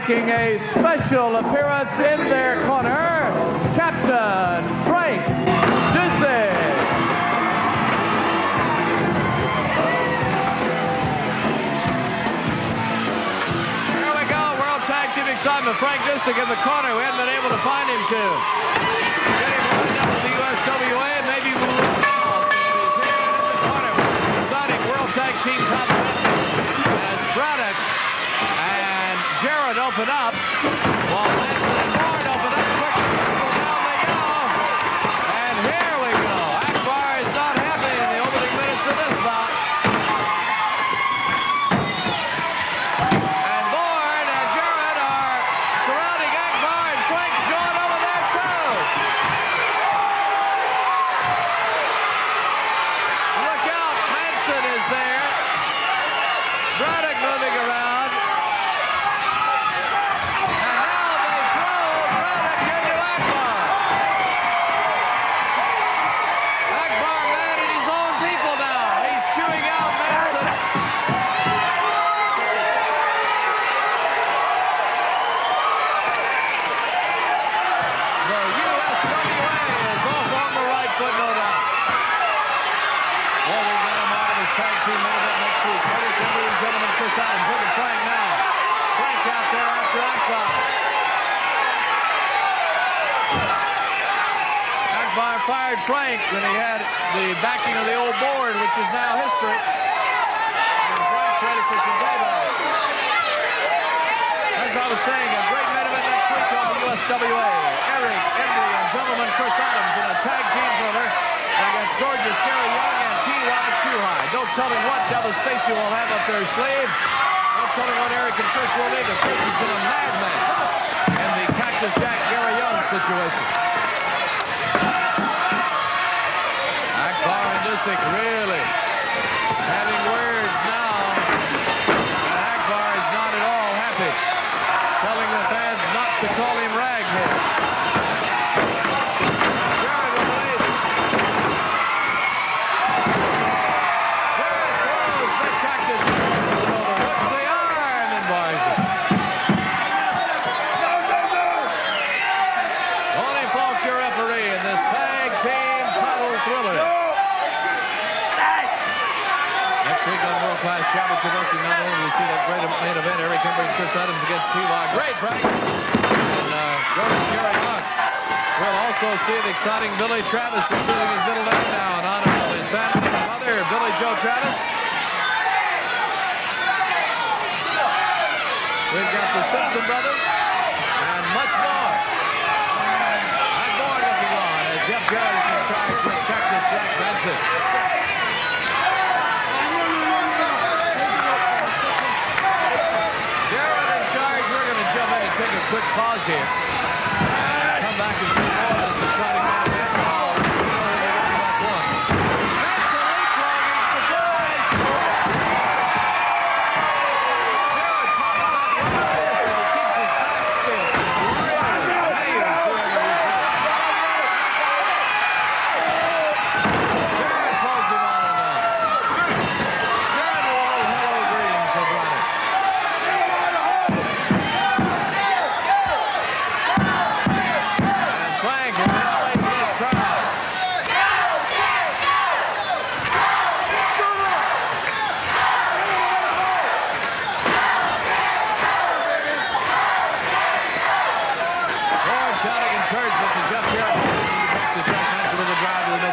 making a special appearance in their corner, Captain Frank Dustin. Here we go, World Tag Team excitement. Frank Dustin in the corner. We haven't been able to find him to. Getting lined up with the USWA, and maybe we'll look now since he's here in the corner for this exciting World Tag Team top as Braddock and Jarrett open up, while Manson and Borne open up quickly. So down they go. And here we go. Akbar is not happy in the opening minutes of this bout. And Borne and Jarrett are surrounding Akbar, and Frank's going over there too. Look out, Manson is there. Braddock moving around. Fired Frank when he had the backing of the old board, which is now history. And Frank's ready for some payback. As I was saying, a great main event next week on the USWA. Eric, Embry, and Gentleman Chris Adams in a tag team thriller against gorgeous Gary Young and T.Y. High. Don't tell me what devastation will have up their sleeve. Don't tell me what Eric and Chris will leave. Chris has been a madman in the Cactus Jack Gary Young situation. Really having words now, and Akbar is not at all happy, telling the fans not to call him Raghead. Jarrett will lead. Jarrett throws the Cactus over, hooks the arm, and bars it. Tony Falk, your referee in this tag team title thriller. World-class championship wrestling. Not only do we see that great main event, Eric Embry and Chris Adams against T.Y. Great, Frank. And Gordon Gary Young. We'll also see the exciting Billy Travis including his middle name now in honor of his family and mother, Billy Joe Travis. We've got the Simpson brothers and much more. I'm Borne looking on as Jeff Jarrett is in charge with Cactus Jack Benson. Take a quick pause here. Come back and see more of this exciting main event. That's a leapfrogging surprise. Jarrett pops that one fist and he keeps his back stiff. Jarrett pulls him on and on. Jarrett will hold hello greeting for Braddock.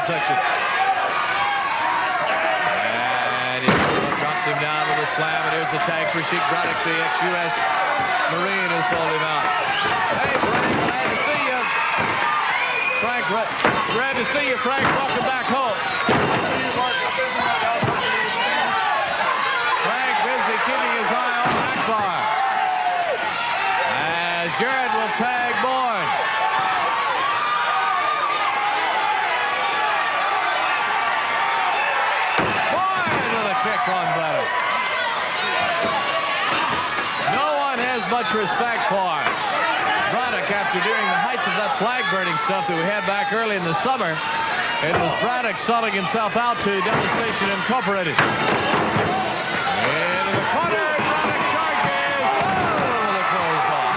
Section. And he drops him down with a slam, and here's the tag for Shiek Braddock, the ex-US Marine who sold him out. Hey, Frank, glad to see you. Frank, glad to see you, Frank. Welcome back home. Frank busy keeping his eye on Akbar. As Jarrett will tag Borne. Kick on Braddock. No one has much respect for Braddock after during the height of that flag burning stuff that we had back early in the summer. It was Braddock selling himself out to Devastation Incorporated. Into the corner, Braddock charges. Oh, the close ball.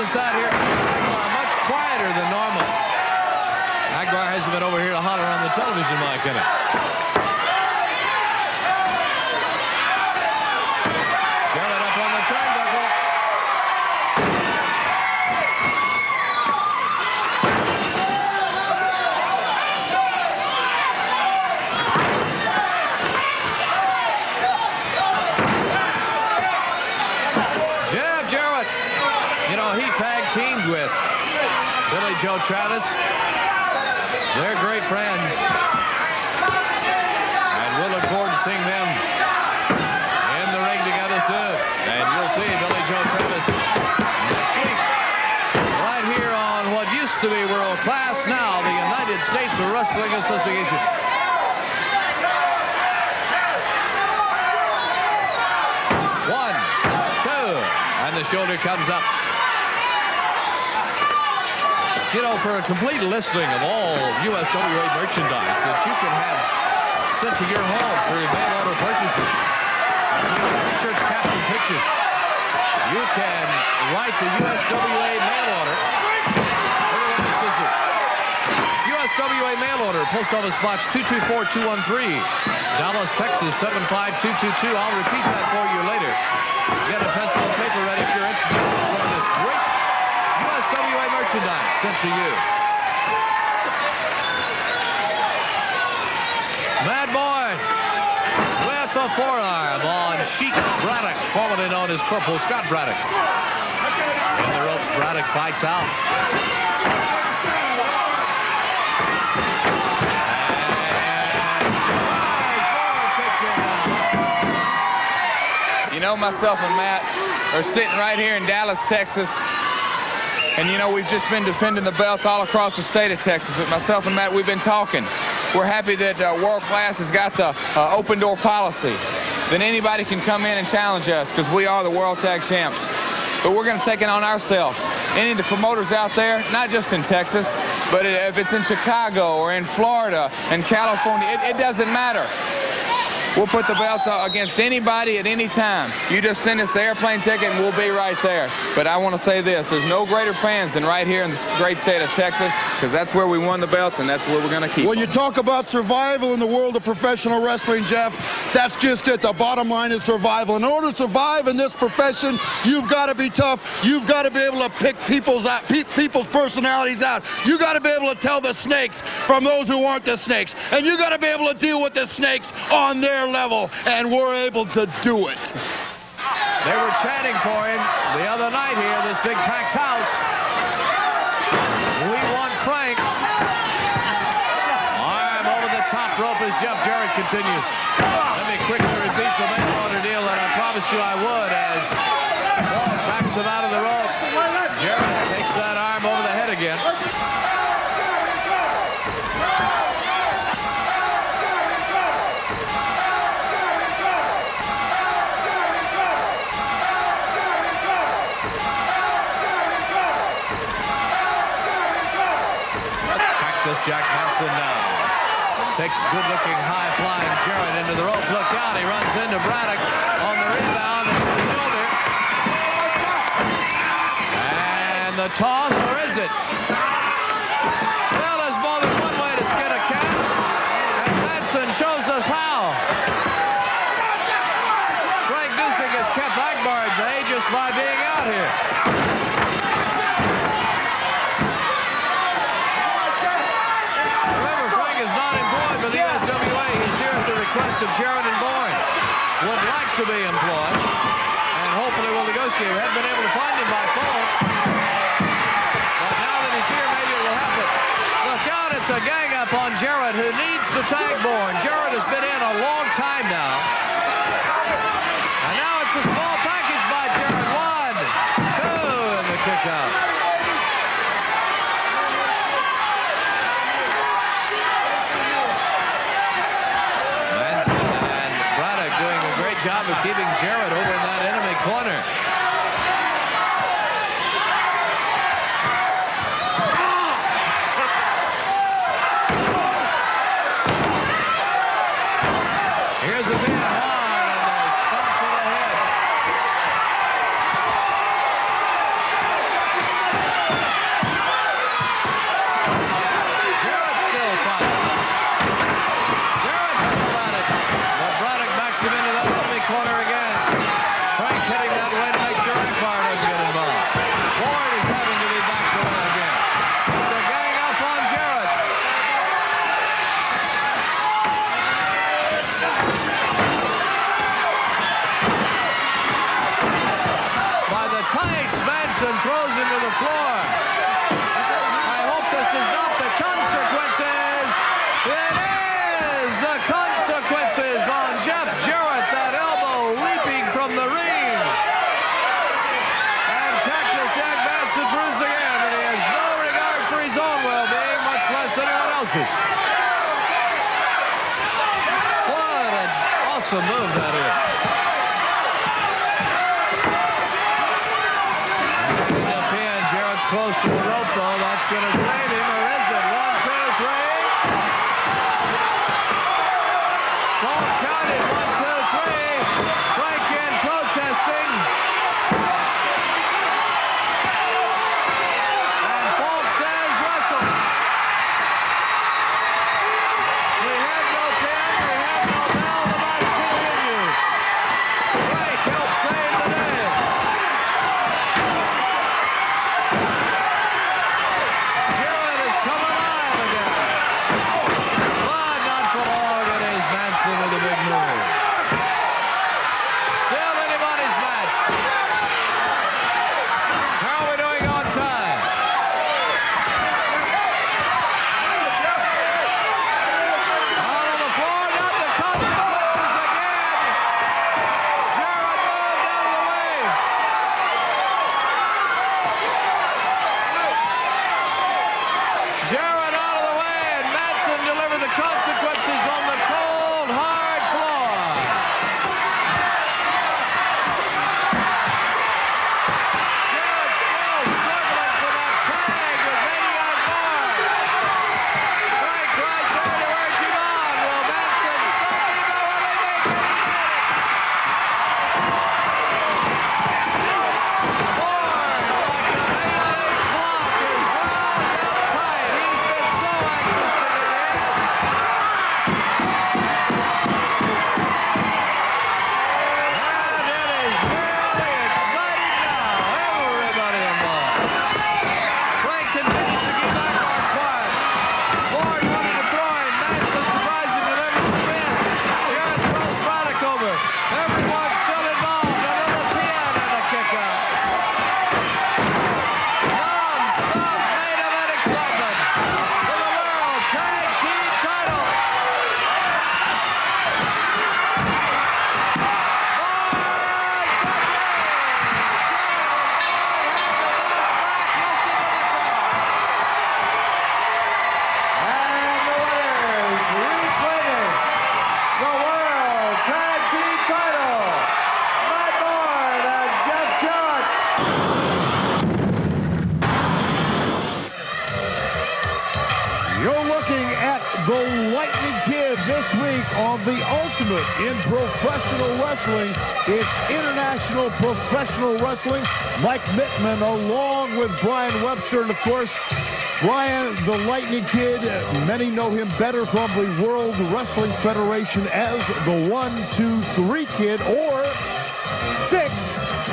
presence out here much quieter than normal. Aguirre hasn't been over here to holler on the television mic, in it. Jarrett up on the turnbuckle. Jarrett, you know, he tag teamed with Billy Joe Travis. They're great friends. And we'll look forward to seeing them in the ring together soon. And you'll see Billy Joe Travis next week. Right here on what used to be world class, now the United States Wrestling Association. One, two, and the shoulder comes up. You know, for a complete listing of all USWA merchandise that you can have sent to your home for your mail order purchases, t-shirts, caps, and pictures, you can write the USWA mail order. USWA mail order, Post Office Box 224213, Dallas, Texas 75222. I'll repeat that for you later. Get a pencil and paper ready if you're interested in some of this great USWA merchandise sent to you. Mad Boy with a forearm on Shiek Braddock, formerly known as Corporal Scott Braddock. In the ropes, Braddock fights out. You know, myself and Matt are sitting right here in Dallas, Texas. And, you know, we've just been defending the belts all across the state of Texas. But myself and Matt, we've been talking. We're happy that World Class has got the open door policy. Then anybody can come in and challenge us because we are the World Tag Champs. But we're going to take it on ourselves. Any of the promoters out there, not just in Texas, but if it's in Chicago or in Florida and California, it doesn't matter. We'll put the belts against anybody at any time. You just send us the airplane ticket and we'll be right there. But I want to say this, there's no greater fans than right here in the great state of Texas, because that's where we won the belts and that's where we're going to keep When them. you talk about survival in the world of professional wrestling, Jeff, that's just it. The bottom line is survival. In order to survive in this profession, you've got to be tough. You've got to be able to pick people's personalities out. You got to be able to tell the snakes from those who aren't the snakes. And you got to be able to deal with the snakes on their level, and we're able to do it. They were chanting for him the other night here, this big packed house. We want Frank. Arm over the top rope as Jeff Jarrett continues. Let me quickly repeat the mail order deal that I promised you I would as Borne backs him out of the rope. Jarrett takes that arm over the head again. Jack Hansen now takes good-looking, high-flying Jarrett into the rope. Look out, he runs into Braddock on the rebound into the shoulder. And the toss, or is it? Well, there's more than one way to skin a cat, and Hansen shows us how. Frank Dustin has kept Aguirre at bay just by being out here. Request of Jarrett and Borne. Would like to be employed and hopefully will negotiate. We haven't been able to find him by phone, but now that he's here, maybe it will happen. Look out, it's a gang up on Jarrett, who needs to tag Borne. Jarrett has been in a long time now, and now it's a small package by Jarrett. 1, 2, and the kick out. Job of keeping Jarrett over in that enemy corner. Here's a big hard and a stomp to the head. collapses on Jeff Jarrett. That elbow leaping from the ring. And Cactus Jack Manson proves again that he has no regard for his own well-being, much less anyone else's. What an awesome move that is. Jarrett's close to the rope, though. That's going to save him, or is it? 1, 2, 3. Ball counted. 1, 2, 3. Frank in protesting. And Falk says wrestle. We have no pin. We have no bell. The match continues. Frank helps save the day. Jarrett out of the way, and Manson delivered the consequences on the cold, hard floor. Jarrett still struggling for that tag with Maniac Borne. Frank right there to urge him on. Will Manson stop him, or will he make it? Borne, like a melee clock, is wound up tight. He's been so anxious to get in. And it is really exciting now. Everybody involved. Frank continues to get back on quiet. Borne wanted to throw him. Manson surprising with every fist. Jarrett throws Braddock over. Everyone's still involved. Another pin and a kick out. Non-stop main event excitement for the World Tag Team title. And the winners, reclaiming the World Tag Team title, Matt Borne and Jeff Jarrett. You're looking at the Lightning Kid this week on the Ultimate in Professional Wrestling. It's International Professional Wrestling. Mike Mittman along with Brian Webster, and of course, Brian the Lightning Kid. Many know him better from the World Wrestling Federation as the 1, 2, 3 Kid, or 6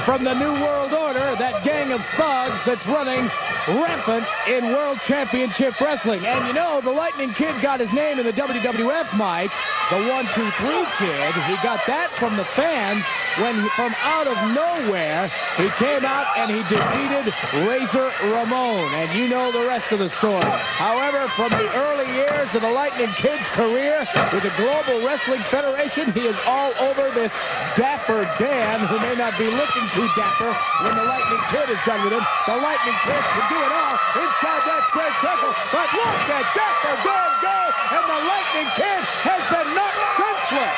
from the New World Order, that gang of thugs that's running rampant in World Championship Wrestling. And you know, the Lightning Kid got his name in the WWF, Mike, the 1, 2, 3 Kid. He got that from the fans when from out of nowhere, he came out and he defeated Razor Ramon. And you know the rest of the story. However, from the early years of the Lightning Kid's career with the Global Wrestling Federation, he is all over this Dapper Dan, who may not be looking too dapper when the Lightning Kid is done with him. The Lightning Kid can do it all inside that square circle. But look at Dapper Dan go, and the Lightning Kid has been knocked senseless.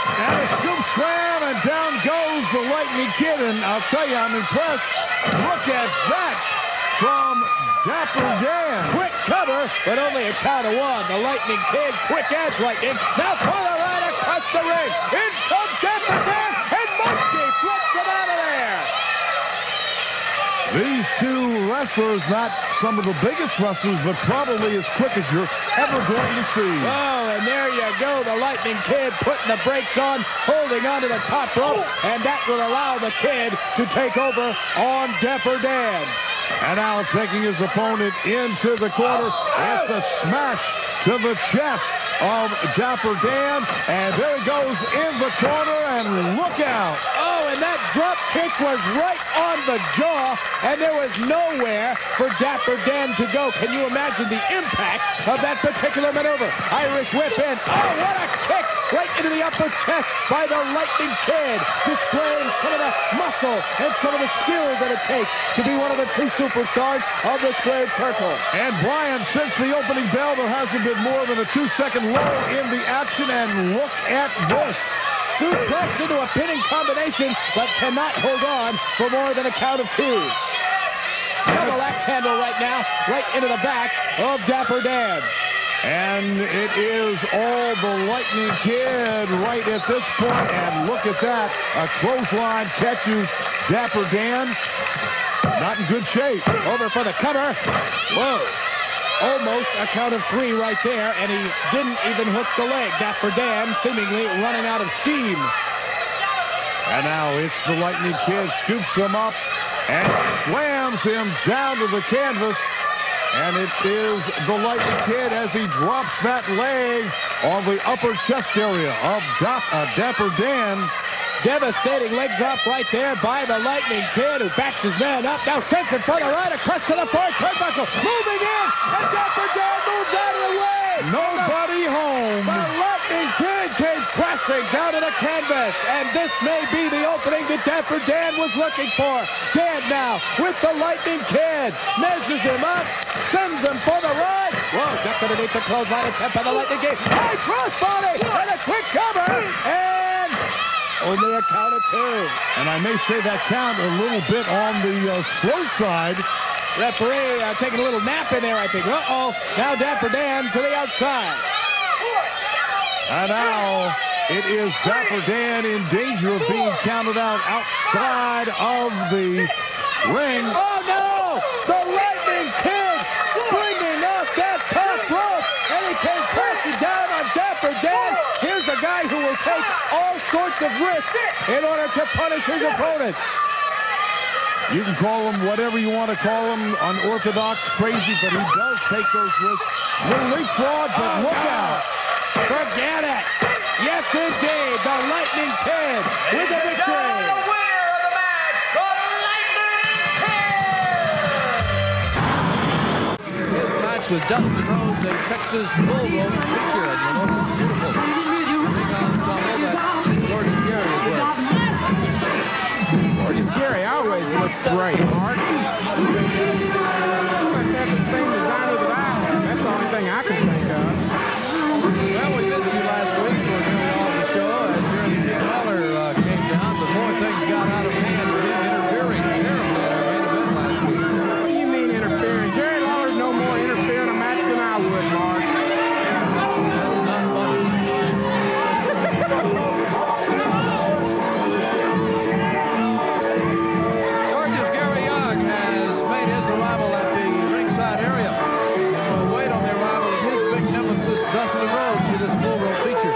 And a scoop slam, and down goes the Lightning Kid. And I'll tell you, I'm impressed. Look at that from Dapper Dan. Quick cover, but only a count of 1. The Lightning Kid, quick as lightning. Now for the right across the ring. In comes Dapper Dan, and Monkey flips him out of there. These two wrestlers, not some of the biggest wrestlers, but probably as quick as you're ever going to see. Oh, and there you go. The Lightning Kid putting the brakes on, holding onto the top rope, and that will allow the Kid to take over on Dapper Dan. And now taking his opponent into the corner. It's a smash to the chest of Dapper Dan. And there he goes in the corner, and look out. Oh, and that drop kick was right on the jaw, and there was nowhere for Dapper Dan to go. Can you imagine the impact of that particular maneuver? Irish whip in. Oh, what a kick right into the upper chest by the Lightning Kid, displaying some of the muscle and some of the skills that it takes to be one of the true superstars of the squared circle. And Brian, since the opening bell, there hasn't been more than a 2-second lull in the action, and look at this. Suplex into a pinning combination, but cannot hold on for more than a count of 2. Double axe handle right now, right into the back of Dapper Dan. And it is all the Lightning Kid right at this point, and look at that. A clothesline catches Dapper Dan. Not in good shape. Over for the cover. Whoa. Almost a count of 3 right there, and he didn't even hook the leg. Dapper Dan seemingly running out of steam. And now it's the Lightning Kid, scoops him up and slams him down to the canvas. And it is the Lightning Kid as he drops that leg on the upper chest area of Dapper Dan. Devastating leg drop right there by the Lightning Kid, who backs his man up. Now sends him for the right across to the far turnbuckle. Moving in, and Dapper Dan moves out of the way. Nobody home. The Lightning Kid came crashing down to the canvas, and this may be the opening that Dapper Dan was looking for. Dan now with the Lightning Kid. Measures him up, sends him for the ride. Whoa, ducked underneath the clothesline attempt by the Lightning Kid. High crossbody, and a quick cover, and only a count of 2. And I may say that count a little bit on the slow side. Referee taking a little nap in there, I think. Uh-oh. Now Dapper Dan to the outside. And now it is Dapper Dan in danger of being counted out outside of the ring. Oh, no! The Lightning Kid springing off that top rope, and he came crashing down on Dapper Dan. Here's a guy who will take all sorts of risks in order to punish his opponents. You can call him whatever you want to call him, unorthodox, crazy, but he does take those risks. Little leapfrog, but look out. Forget it. Yes, indeed. The Lightning Kid with the victory. The winner of the match, the Lightning Kid. His match with Dustin Rhodes, a Texas Bullrope feature. And you'll notice the beautiful ring ensemble that Gorgeous Gary is wearing. Gorgeous Gary always looks great, Mark. You must have the same designer that I have. That's the only thing I can think of. Well, we missed you last week for nearly all of the show as Jarrett the King Lawler came down, but boy, things got out of hand with him interfering terribly in our main event last week. What do you mean interfering? Jerry Lawler's no more interfering in a match than I would, Mark. That's not funny. Gorgeous Gary Young has made his arrival at the ringside area. And we'll wait on the arrival of his big nemesis, Dustin Rhodes, for this Bullrope feature.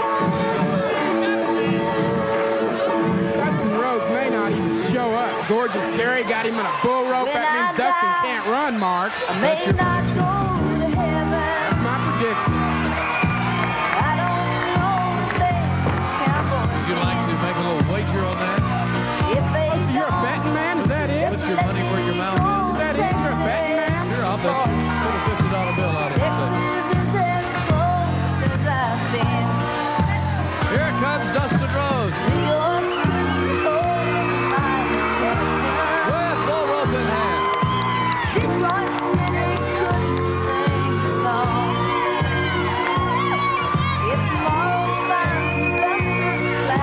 Dustin Rhodes may not even show up. Gorgeous Gary got him in a bull rope. That means Dustin can't run, Mark. I may not go to heaven. That's my prediction. I don't know the thing. Would you like to make a little wager on that? So you're a betting man? Is that it? Put your money where your mouth Is that it? You're a betting man? is. Sure, I'll bet you. Put a $50 bill out of it. Texas is as close as I've been. Here comes Dustin Rhodes New York, my Texas. with Bullrope in hand. Detroit City couldn't sing the song. If tomorrow found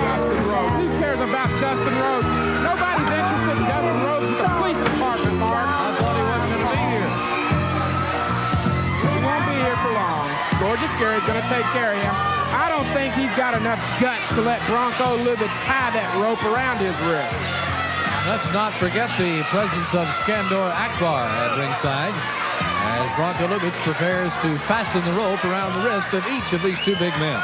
Dustin Rhodes. Who cares about Dustin Rhodes? Nobody's interested in Dustin Rhodes with the police department, Mark. I thought he wasn't going to be here. He won't be here for long. Gorgeous Gary's going to take care of him. I don't think he's got enough guts to let Bronco Lubitsch tie that rope around his wrist. Let's not forget the presence of Skandor Akbar at ringside as Bronco Lubitsch prepares to fasten the rope around the wrist of each of these two big men.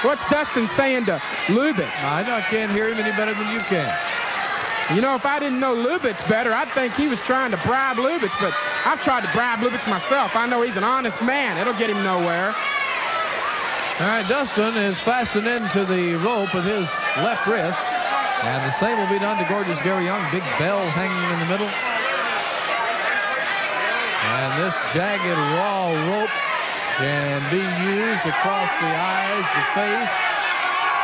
What's Dustin saying to Lubitsch? I can't hear him any better than you can. You know, if I didn't know Lubitz better, I'd think he was trying to bribe Lubitz, but I've tried to bribe Lubitz myself. I know he's an honest man. It'll get him nowhere. All right, Dustin is fastened into the rope with his left wrist. And the same will be done to Gorgeous Gary Young. Big bell hanging in the middle. And this jagged, raw rope can be used across the eyes, the face.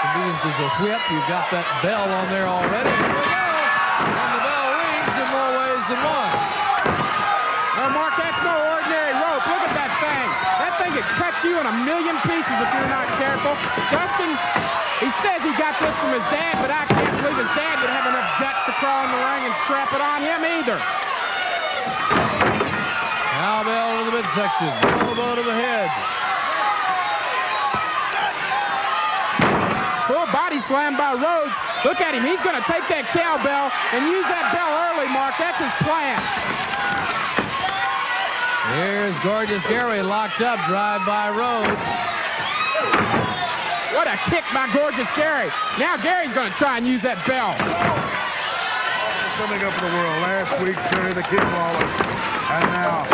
Can be used as a whip. You've got that bell on there already. Here we go. And the bell rings in more ways than one. Now, Mark, that's no ordinary rope. Look at that thing. That thing could cut you in a million pieces if you're not careful. Dustin, he says he got this from his dad, but I can't believe his dad would have enough guts to crawl in the ring and strap it on him either. Cowbell to the midsection. Elbow to the head. Full body slam by Rhodes. Look at him. He's going to take that cowbell and use that bell early, Mark. That's his plan. Here's Gorgeous Gary locked up. Drive by Rhodes. What a kick by Gorgeous Gary. Now Gary's going to try and use that bell. Coming up in the world last week, Terry the King Lawler. And now,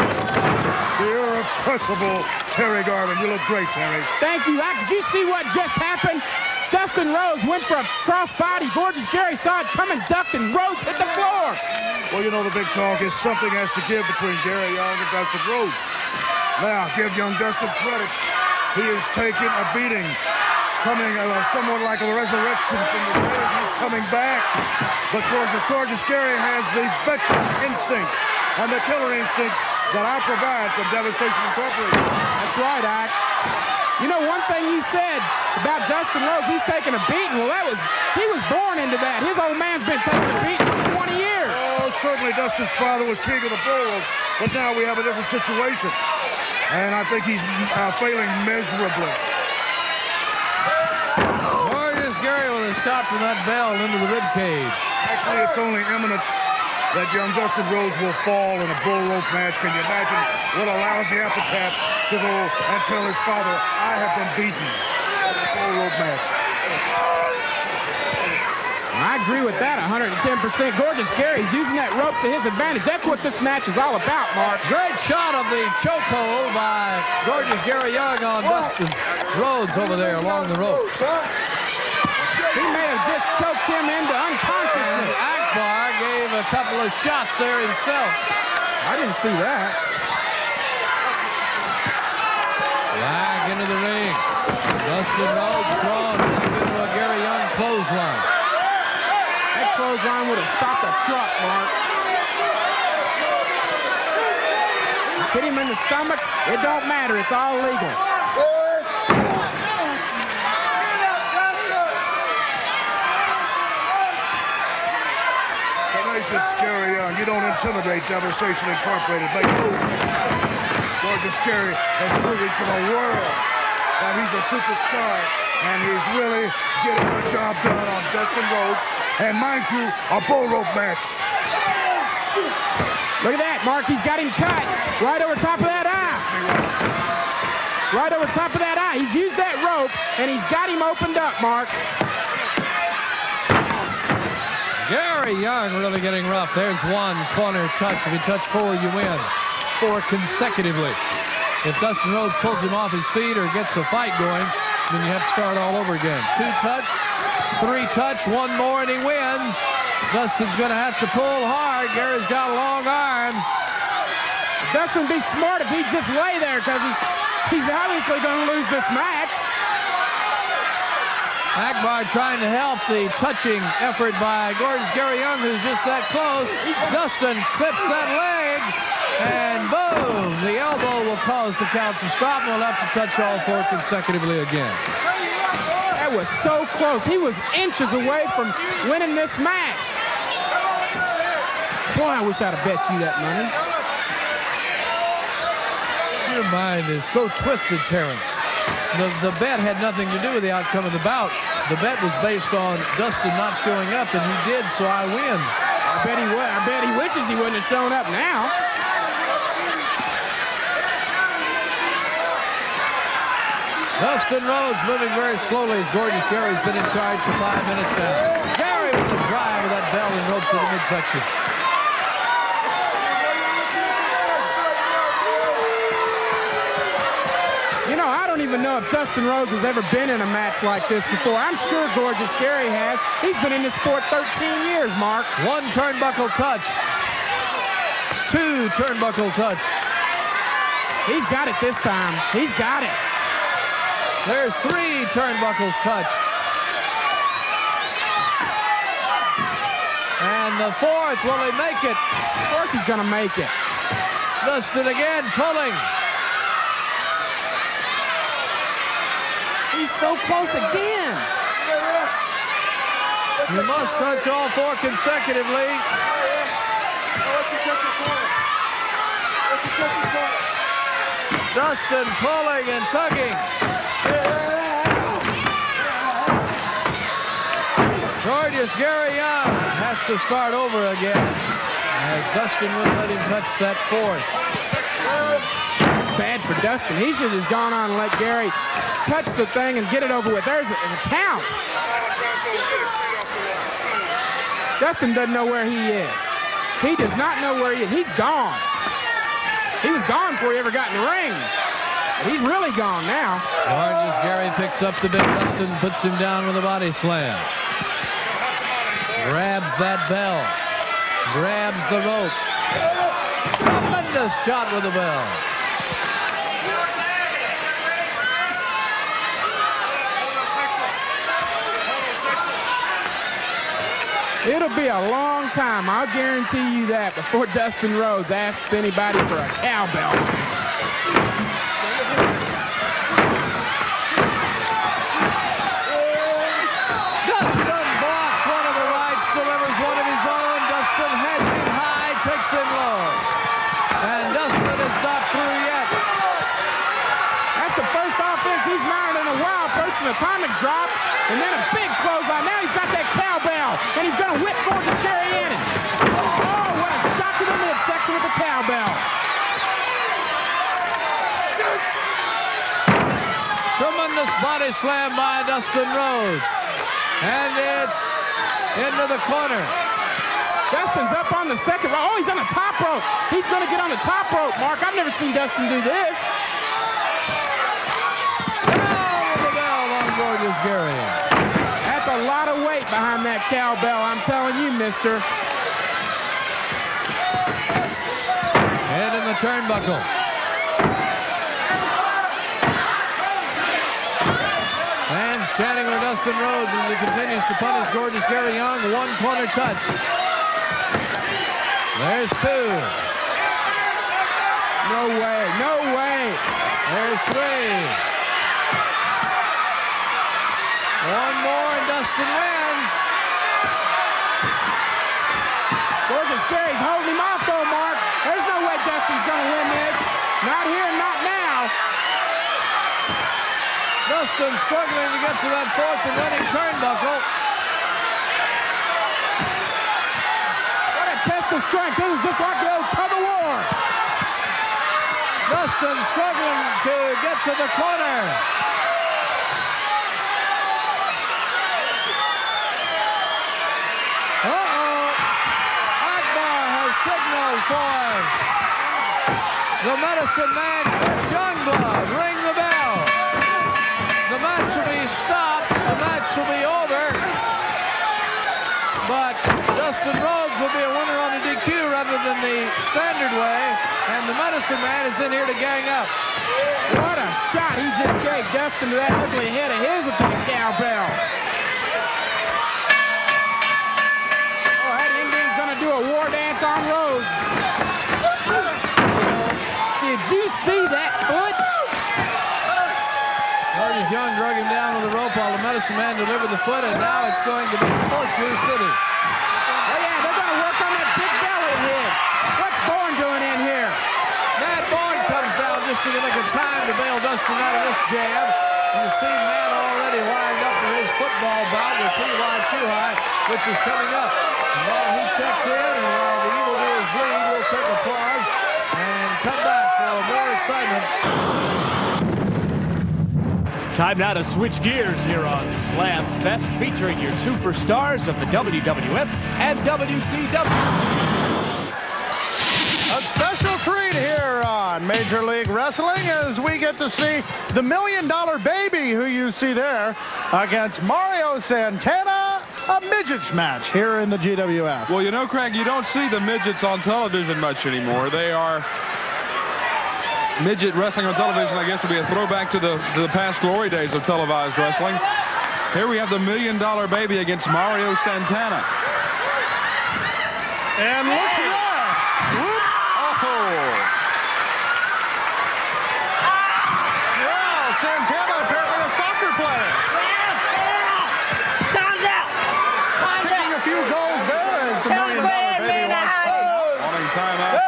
the irrepressible Terry Garvin. You look great, Terry. Thank you. Did you see what just happened? Dustin Rhodes went for a crossbody. Gorgeous Gary saw it coming, ducked, and Rhodes hit the floor. Well, you know the big talk is something has to give between Gary Young and Dustin Rhodes. Now, give young Dustin credit. He is taking a beating. Coming somewhat like a resurrection from the grave. He's coming back. But Gorgeous Gary has the veteran instinct and the killer instinct that I provide from Devastation Incorporated. That's right, Ike. You know, one thing you said about Dustin Rhodes, he's taking a beating. Well, he was born into that. His old man's been taking a beating for 20 years. Oh, certainly Dustin's father was king of the Bullrope, but now we have a different situation. And I think he's failing miserably. Gorgeous Gary with a shot from that bell into the ribcage. Actually, it's only imminent that young Dustin Rhodes will fall in a Bullrope match. Can you imagine what a lousy epitaph to go and tell his father, I have been beaten in a Bullrope match. I agree with that 110%. Gorgeous Gary's using that rope to his advantage. That's what this match is all about, Mark. Great shot of the chokehold by Gorgeous Gary Young on Dustin Rhodes over there along the rope. He may have just choked him into unconsciousness. Akbar gave a couple of shots there himself. I didn't see that. Back into the ring. Dustin Rhodes thrown back into a Gary Young clothesline. That clothesline would have stopped a truck, Mark. Hit him in the stomach. It don't matter. It's all legal. Gary Young, you don't intimidate Devastation Incorporated. Make moves. Gorgeous Gary has proven to the world that he's a superstar, and he's really getting the job done on Dustin Rhodes. And mind you, a Bullrope match. Look at that, Mark. He's got him cut right over top of that eye. Right over top of that eye. He's used that rope, and he's got him opened up, Mark. Gary Young really getting rough. There's one corner touch. If you touch 4, you win. 4 consecutively. If Dustin Rhodes pulls him off his feet or gets a fight going, then you have to start all over again. 2 touch, 3 touch, 1 more, and he wins. Dustin's going to have to pull hard. Gary's got long arms. Dustin would be smart if he'd just lay there, because he's obviously going to lose this match. Akbar trying to help the touching effort by Gorgeous Gary Young, who's just that close. Dustin clips that leg, and boom! The elbow will cause the count to stop, and we'll have to touch all 4 consecutively again. That was so close. He was inches away from winning this match. Boy, I wish I'd have bet you that money. Your mind is so twisted, Terrence. The bet had nothing to do with the outcome of the bout. The bet was based on Dustin not showing up, and he did, so I win. I bet he would. I bet he wishes he wouldn't have shown up now. Dustin Rhodes moving very slowly as Gorgeous Gary's been in charge for 5 minutes now. Gary to drive with that bell and rope to the midsection. You know, I don't even know if Dustin Rhodes has ever been in a match like this before. I'm sure Gorgeous Gary has. He's been in this sport 13 years, Mark. 1 turnbuckle touch. 2 turnbuckle touch. He's got it this time. He's got it. There's 3 turnbuckles touched. And the 4th, will he make it? Of course he's going to make it. Dustin again pulling. He's so close again. You must touch all 4 consecutively. Dustin pulling and tugging. Gorgeous Gary Young has to start over again as Dustin wouldn't let him touch that 4th. Bad for Dustin. He should have just gone on and let Gary touch the thing and get it over with. There's a count. Dustin doesn't know where he is. He does not know where he is. He's gone. He was gone before he ever got in the ring. But he's really gone now. Gorgeous Gary picks up the big Dustin, puts him down with a body slam. Grabs that bell. Grabs the rope. Tremendous shot with the bell. It'll be a long time, I'll guarantee you that, before Dustin Rhodes asks anybody for a cowbell. Dustin blocks one of the rights, delivers one of his own. Dustin has him high, takes him low. And Dustin is not through yet. That's the first offense he's mounted in a while. First an atomic drop, and then a big clothesline. Now he's got that cowbell, and he's going to whip Gorgeous Gary in it. Oh, what a shot to the midsection with the cowbell. Tremendous body slam by Dustin Rhodes. And it's into the corner. Dustin's up on the second rope. Oh, he's on the top rope. He's going to get on the top rope, Mark. I've never seen Dustin do this. Gorgeous Gary. That's a lot of weight behind that cowbell, I'm telling you, mister. And in the turnbuckle. Fans chanting for Dustin Rhodes as he continues to punish Gorgeous Gary Young. 1 corner touch. There's 2. No way, no way. There's 3. 1 more and Dustin wins. Gorgeous Gary's holding him off though, Mark. There's no way Dustin's gonna win this. Not here, not now. Dustin struggling to get to that 4th and winning turnbuckle. What a test of strength. This is just like the old tug of war. Dustin struggling to get to the corner. Signal for the medicine man, Chris Youngblood. Ring the bell. The match will be stopped. The match will be over. But Dustin Rhodes will be a winner on a DQ rather than the standard way. And the medicine man is in here to gang up. What a shot he just gave Dustin to that ugly head of his with that cowbell. Oh, that Indian's going to do a war dance on Rhodes. Did you see that foot? Gorgeous Young drug him down with a rope while the medicine man delivered the foot, and now it's going to be Torture City. Oh, yeah, they're going to work on that big belly of his. What's Borne doing in here? Matt Borne comes down just to make a time to bail Dustin out of this jam. You see Matt already lined up for his football bout with P.Y. Chuhai, which is coming up. And while he checks in and while the evildoers leave, we'll take a pause and come back for more excitement. Time now to switch gears here on Slam Fest, featuring your superstars of the WWF and WCW. A special treat here on Major League Wrestling as we get to see the $1 Million Baby, who you see there, against Mario Santana, a midgets match here in the GWF. Well, you know, Craig, you don't see the midgets on television much anymore. They are midget wrestling on television, I guess, would be a throwback to the past glory days of televised wrestling. Here we have the $1 Million Baby against Mario Santana. And look at that. Whoops. Well, Santana apparently a soccer player. Time's out. Kicking a few goals there as the $1 Million Baby wants to Wanting timeout.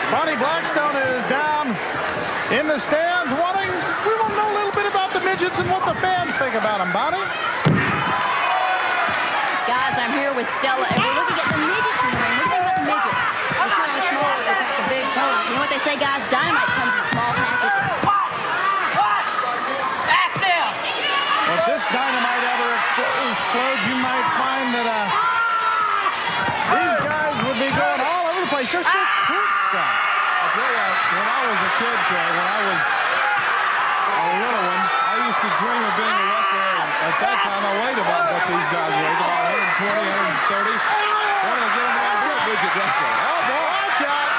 Bonnie Blackstone is down in the stands wanting, we want to know a little bit about the midgets and what the fans think about them. Bonnie? Guys, I'm here with Stella, and we're looking at the midgets in the ring. What do you think about the midgets? They're sort of small, they got the big bone. You know what they say, guys? Dynamite comes in small packages. If this dynamite ever explodes, you might find that these guys would be going all over the place. They're so quick, Scott. I'll tell you, when I was a kid, Craig, when I was a little one, I used to dream of being a wrestler. At that time, I weighed about what these guys weighed, about 120, 130. When I was getting around to a midget wrestler. Oh, boy, watch out.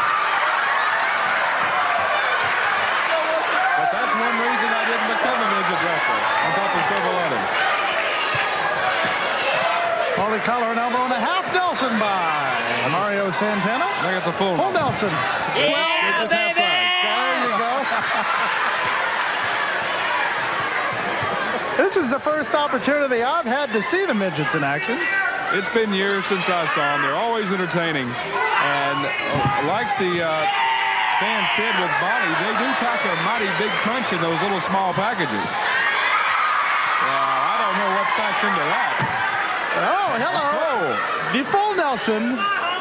But that's one reason I didn't become a midget wrestler, on top of several others. Holy collar and elbow and a half Nelson by Mario Santana. I think it's a full Nelson. Yeah, baby! There you go. This is the first opportunity I've had to see the midgets in action. It's been years since I saw them. They're always entertaining. And like the fans said with Bonnie, they do pack a mighty big punch in those little small packages. I don't know what's packed into that. Oh, hello. The full Nelson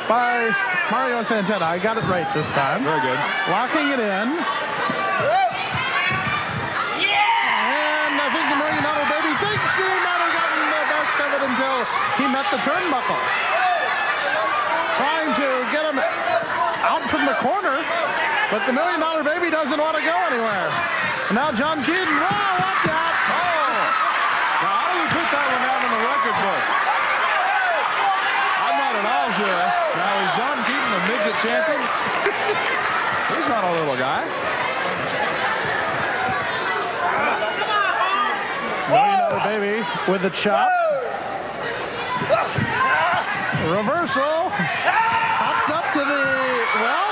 by Mario Santana. I got it right this time. Very good. Locking it in. And I think the $1 Million Baby thinks he might have gotten the best of it until he met the turnbuckle. Trying to get him out from the corner, but the $1 Million Baby doesn't want to go anywhere. And now John Keaton, whoa, watch out. Oh! Now, how do we put that one down in the record book? I'm not at all sure. Now, is John Keaton a midget champion? He's not a little guy. $1 Million Baby with the chop. Reversal. Hops up to the, well.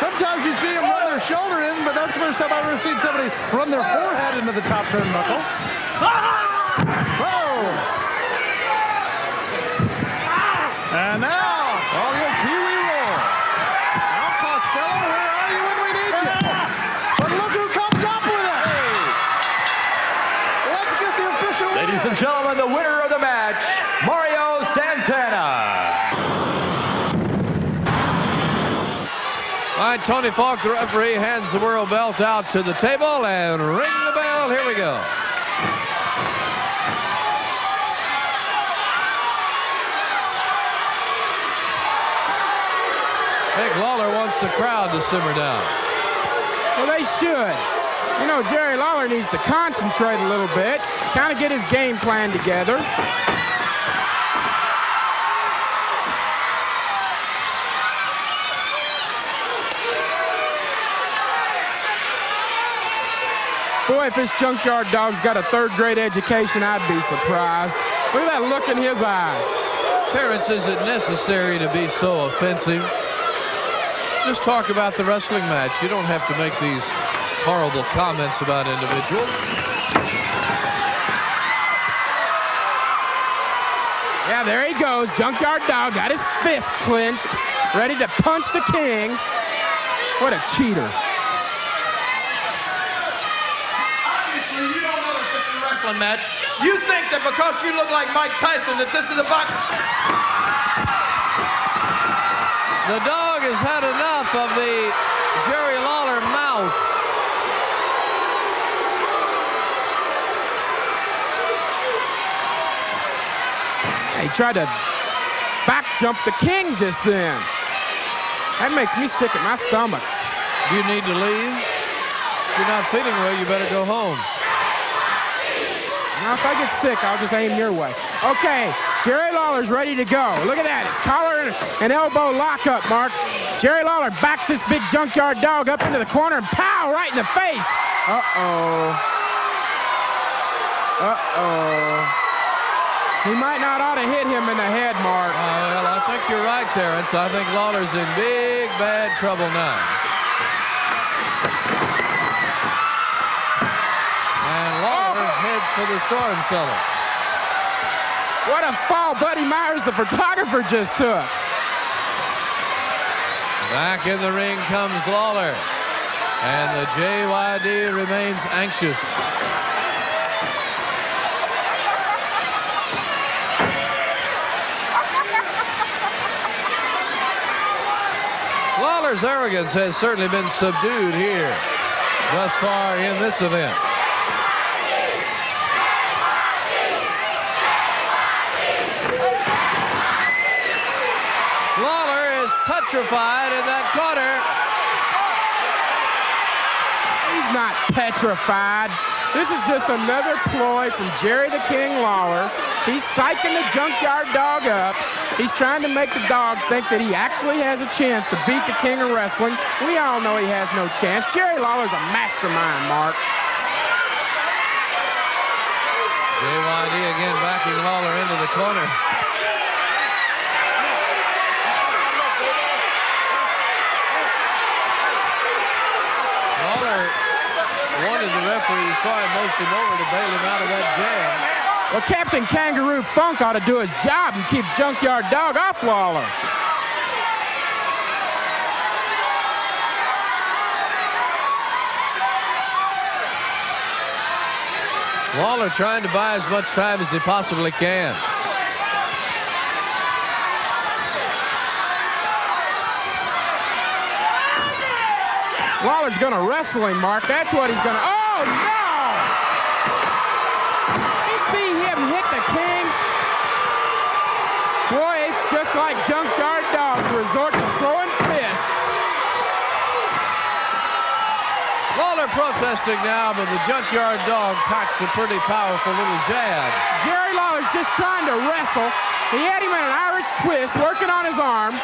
Sometimes you see them run their shoulder in, but that's the first time I've ever seen somebody run their forehead into the top turnbuckle. Whoa. And now, oh, your Kiwi roll. Now, Costello, where are you when we need you? But look who comes up with it. Let's get the official winner. Ladies and gentlemen, the winner of the match, Mario Santana. All right, Tony Falk, the referee, hands the world belt out to the table and ring the bell. Here we go. I think Lawler wants the crowd to simmer down. Well, they should. You know, Jerry Lawler needs to concentrate a little bit, kind of get his game plan together. Boy, if this junkyard dog's got a third-grade education, I'd be surprised. Look at that look in his eyes. Terrence, is it necessary to be so offensive? Just talk about the wrestling match. You don't have to make these horrible comments about individuals. Yeah, there he goes. Junkyard Dog got his fist clenched, ready to punch the king. What a cheater. Obviously, you don't know that this is a wrestling match. You think that because you look like Mike Tyson that this is a box. The dog has had enough of the Jerry Lawler mouth. tried to back jump the King just then. That makes me sick at my stomach. You need to leave. If you're not feeling well, you better go home. Now, if I get sick, I'll just aim your way. Okay, Jerry Lawler's ready to go. Look at that. It's collar and elbow lockup, Mark. Jerry Lawler backs this big junkyard dog up into the corner and pow, right in the face. Uh-oh. Uh-oh. He might not ought to hit him in the head, Mark. Well, I think you're right, Terrence. I think Lawler's in big, bad trouble now. And Lawler heads for the storm cellar. What a fall Buddy Myers, the photographer, just took. Back in the ring comes Lawler. And the J.Y.D. remains anxious. Lawler's arrogance has certainly been subdued here thus far in this event. Lawler is petrified in that corner. He's not petrified. This is just another ploy from Jerry the King Lawler. He's psyching the junkyard dog up. He's trying to make the dog think that he actually has a chance to beat the King of Wrestling. We all know he has no chance. Jerry Lawler's a mastermind, Mark. J.Y.D. again backing Lawler into the corner. Lawler wanted the referee, he saw him most him over to bail him out of that jam. Well, Captain Kangaroo Funk ought to do his job and keep Junkyard Dog off Lawler. Lawler trying to buy as much time as he possibly can. Lawler's going to wrestle him, Mark. That's what he's going to... Oh, no! Did you see him hit the King? Boy, it's just like Junkyard Dog to resort to throwing fists. Lawler protesting now, but the Junkyard Dog packs a pretty powerful little jab. Jerry Lawler's just trying to wrestle. He had him in an Irish twist, working on his arm.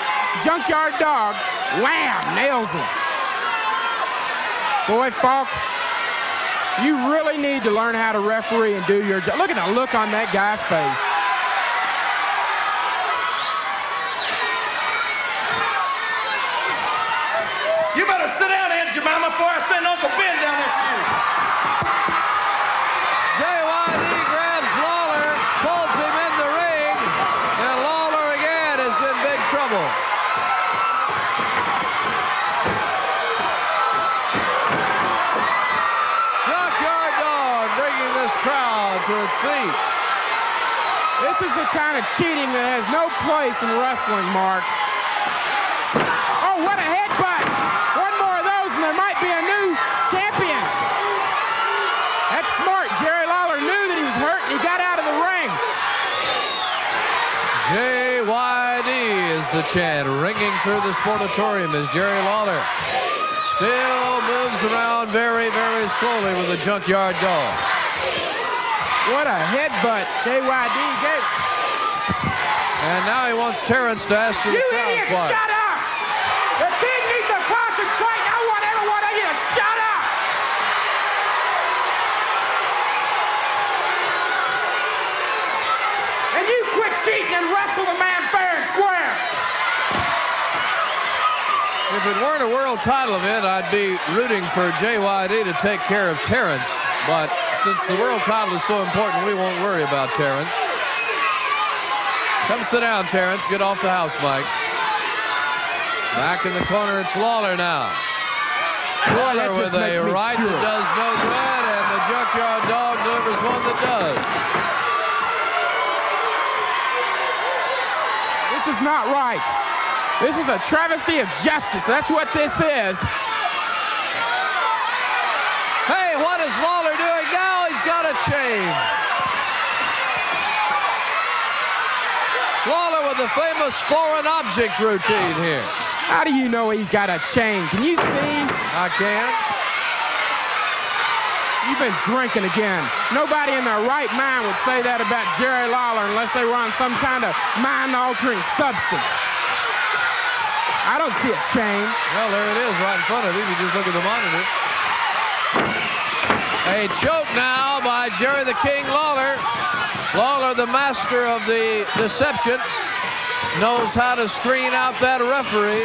Junkyard Dog, wham, nails him. Boy, Falk, you really need to learn how to referee and do your job. Look at the look on that guy's face. You better sit down, Aunt Jemima, before I send Uncle Ben down there for you. J.Y.D. grabs Lawler, pulls him in the ring, and Lawler again is in big trouble. Junkyard Dog bringing this crowd to its feet. This is the kind of cheating that has no place in wrestling, Mark. Oh, what a headbutt. One more of those and there might be a new champion. That's smart. Jerry Lawler knew that he was hurt and he got out of the ring. J.Y.D. is the chant ringing through the sportatorium as Jerry Lawler still moves around very, very slowly with the Junkyard Dog. What a headbutt J.Y.D. gave. And now he wants Terrence to ask the crowd idiot, quiet. shut up! The King needs to concentrate. I want every one of you to shut up! And you quit cheating and wrestle the man fair and square. If it weren't a world title event, I'd be rooting for J.Y.D. to take care of Terrence. But since the world title is so important, we won't worry about Terrence. Come sit down, Terrence. Get off the house, Mike. Back in the corner, it's Lawler now. Lawler with a right that does no good, and the Junkyard Dog delivers one that does. This is not right. This is a travesty of justice. That's what this is. Hey, what is Lawler doing now? He's got a chain. Lawler with the famous foreign object routine here. How do you know he's got a chain? Can you see? I can. You've been drinking again. Nobody in their right mind would say that about Jerry Lawler unless they were on some kind of mind-altering substance. I don't see a chain. Well, there it is right in front of him. You just look at the monitor. A choke now by Jerry the King Lawler. Lawler, the master of the deception, knows how to screen out that referee.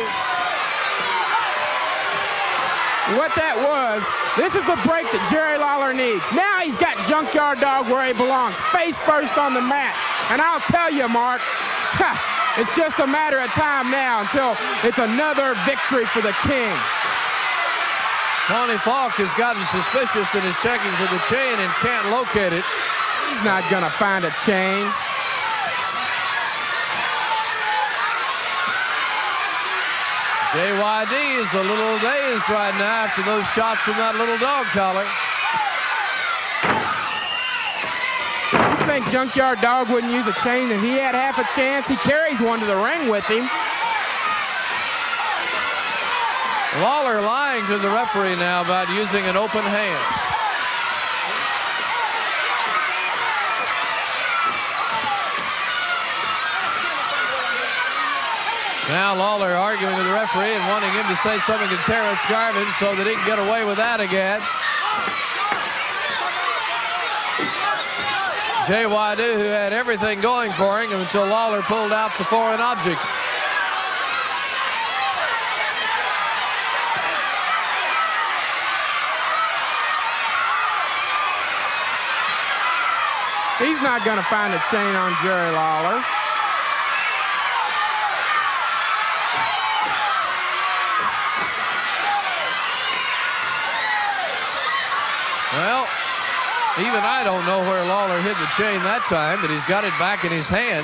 What that was, this is the break that Jerry Lawler needs. Now he's got Junkyard Dog where he belongs, face first on the mat. And I'll tell you, Mark, it's just a matter of time now until it's another victory for the King. Tony Falk has gotten suspicious and is checking for the chain and can't locate it. He's not gonna find a chain. J.Y.D. is a little dazed right now after those shots from that little dog collar. You think Junkyard Dog wouldn't use a chain and he had half a chance? He carries one to the ring with him. Lawler lying to the referee now about using an open hand. Now Lawler arguing with the referee and wanting him to say something to Terrence Garvin so that he can get away with that again. J.Y.D, who had everything going for him until Lawler pulled out the foreign object. He's not going to find a chain on Jerry Lawler. Well, even I don't know where Lawler hid the chain that time, but he's got it back in his hand.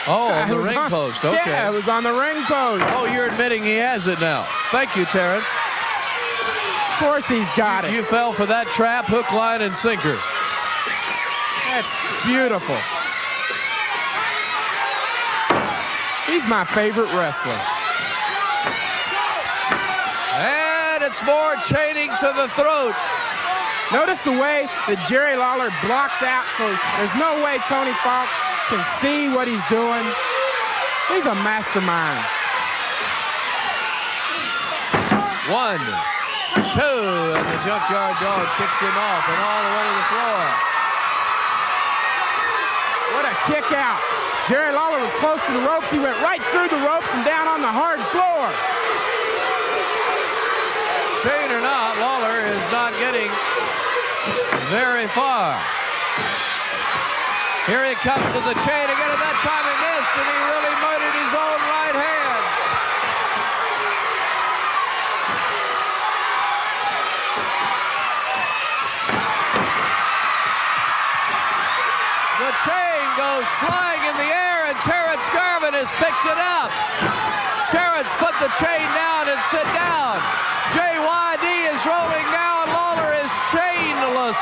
Oh, on the ring post. Okay. Yeah, it was on the ring post. Oh, you're admitting he has it now. Thank you, Terrence. Of course he's got it. You fell for that trap, hook, line, and sinker. That's beautiful. He's my favorite wrestler. And it's more chaining to the throat. Notice the way that Jerry Lawler blocks out, so there's no way Tony Falk can see what he's doing. He's a mastermind. 1, 2, and the Junkyard Dog kicks him off and all the way to the floor. What a kick out. Jerry Lawler was close to the ropes. He went right through the ropes and down on the hard floor. Chain or not, Lawler is not getting very far. Here he comes with the chain again, and that time he missed, and he really murdered his own right hand. The chain goes flying in the air, and Terrence Garvin has picked it up. Terrence put the chain down and sit down. J.Y.D. is rolling now, and Lawler is chainless.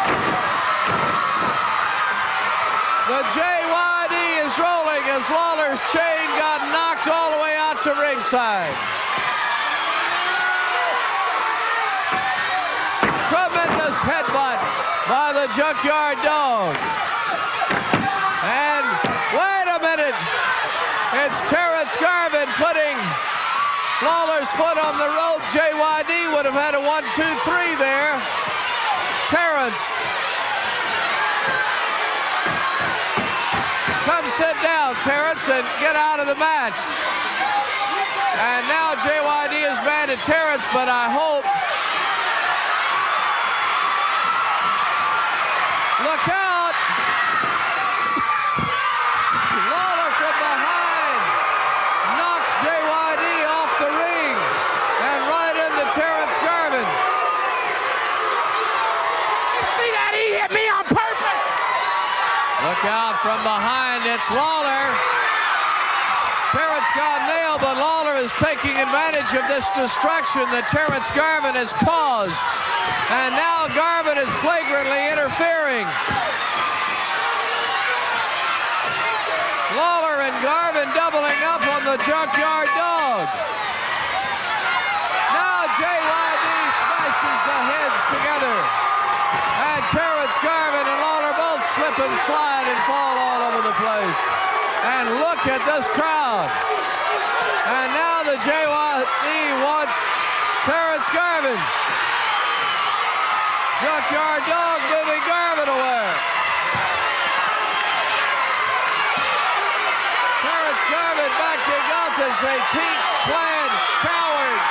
The J.Y.D. is rolling as Lawler's chain got knocked all the way out to ringside. Tremendous headbutt by the Junkyard Dog. And wait a minute. It's Terrence Garvin putting Lawler's foot on the rope. J.Y.D. would have had a 1, 2, 3 there. Terrence. Come sit down, Terrence, and get out of the match. And now J.Y.D. is mad at Terrence, but I hope. Look out. Lawler from behind knocks J.Y.D. off the ring and right into Terrence Garvin. See that? He hit me on purpose. Look out from behind. It's Lawler. Terrence got nailed, but Lawler is taking advantage of this distraction that Terrence Garvin has caused. And now Garvin is flagrantly interfering. Lawler and Garvin doubling up on the Junkyard Dog. Now J.Y.D. smashes the heads together. And Terrence Garvin and Lawler both slip and slide and fall all over the place. And look at this crowd. And now the J.Y.D. wants Terrence Garvin. Junkyard Dog moving Garvin away. Terrence Garvin backing up as a Pete Bland coward